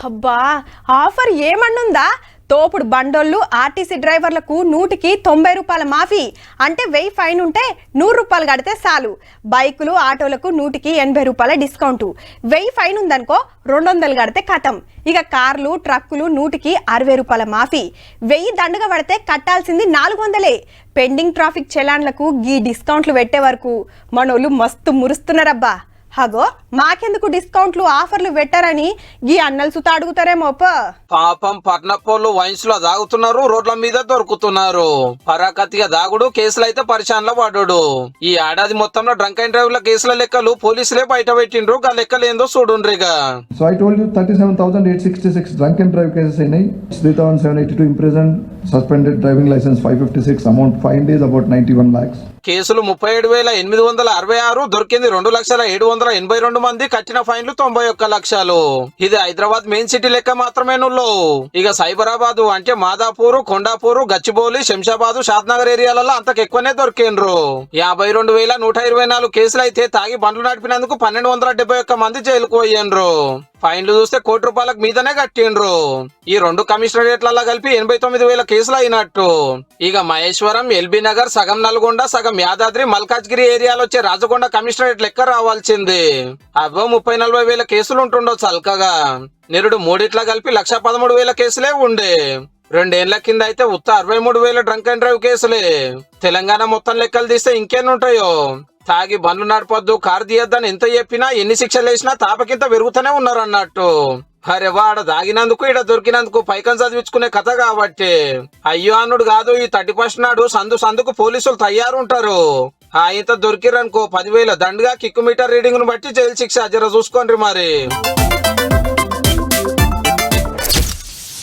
అబ్బా ఆఫర్ ఏమన్నుందా? తోపుడు బండోళ్ళు ఆర్టీసీ డ్రైవర్లకు 100కి 90 రూపాయల మాఫీ, అంటే 1000 ఫైన్ ఉంటే 100 రూపాయలు కడితే చాలు. బైకులు ఆటోలకు 100కి 80 రూపాయల డిస్కౌంట్, 1000 ఫైన్ ఉందనుకో 200 కడితే కథం. ఇక కార్లు ట్రక్కులు 100కి 60 రూపాయల మాఫీ, 1000 దండగా పడితే కట్టాల్సింది 400. పెండింగ్ ట్రాఫిక్ చలాన్లకు గీ డిస్కౌంట్లు పెట్టే వరకు మనోళ్ళు మస్తు మురుస్తున్నారబ్బా. హగో మాకెందుకు డిస్కౌంట్లు ఆఫర్లు పెట్టారని గీ అన్నలు సుత అడుగుతారేమో. పాపం పట్నపోళ్ళు వైన్స్ లో దాగుతున్నారు, రోడ్ల మీద దొరుకుతున్నారు. పరాకత్తిగా దాగుడు, కేసులు అయితే పరిశాన్లో పడ్డాడు. ఈ ఏడాది మొత్తంలో డ్రంక్ అండ్ డ్రైవ్ ల కేసుల లెక్కలు పోలీసులే బయట పెట్టిండ్రు. గా లెక్కలు ఏందో చూడుండ్రిగా. So I told you 37,866 drunk and drive cases అయినాయి, 3,782 imprisoned, suspended driving license 556, amount fined is about 91 lakhs. కేసులు 37,866, దొరికింది 2,07,782 మంది, కట్టిన ఫైన్లు 91 లక్షలు. ఇది హైదరాబాద్ మెయిన్ సిటీ లెక్క మాత్రమే నుల్లో. ఇక సైబరాబాద్ అంటే మాదాపూర్, కొండాపూర్, గచ్చిబౌలి, శంషాబాద్, షాద్నగర్ ఏరియాలలో అంతకెక్కువనే దొరికిండ్రు. 52,124 కేసులు అయితే తాగి బండ్లు నడిపినందుకు 1,271 మంది జైలుకు పోయిండ్రు. ఫైన్లు చూస్తే కోటి రూపాయలకు మీదనే కట్టిండ్రు. ఈ 2 కమిషనరేట్లలో కలిపి 89,000 కేసులు అయినట్టు. ఇక మహేశ్వరం, ఎల్బీ నగర్, సగం నల్గొండ, సగం యాదాద్రి, మల్కాజ్గిరి ఏరియాలో వచ్చే రాజకొండ కమిషనరేట్ లెక్క రావాల్సింది. అవో 30,40,000 కేసులు ఉంటుండో చల్కగా. నిరుడు మూడిట్లా కలిపి 1,13,000 కేసులే ఉండే. 2 ఏళ్ల కింద అయితే ఉత్త 63,000 డ్రంక్ అండ్ డ్రైవ్ కేసులే. తెలంగాణ మొత్తం లెక్కలు తీస్తే ఇంకెన్నుంటాయో. తాగి బండ్లు నడపొద్దు, కారు తీయొద్దని ఎంత చెప్పినా, ఎన్ని శిక్షలు వేసినా తాపకింత పెరుగుతూనే ఉన్నారు అన్నట్టు. అరే వాడ దాగినందుకు ఇడ దొరికినందుకు పైకం చదివించుకునే కథ కాబట్టి. అయ్యో అన్నుడు కాదు, ఈ 31st నాడు సందుకు పోలీసులు తయారుంటారు. ఇంత దొరికిరనుకో 10,000 దండగా, కిక్ మీటర్ రీడింగ్ ను బట్టి జైలు శిక్ష. జర చూసుకోండి మరి.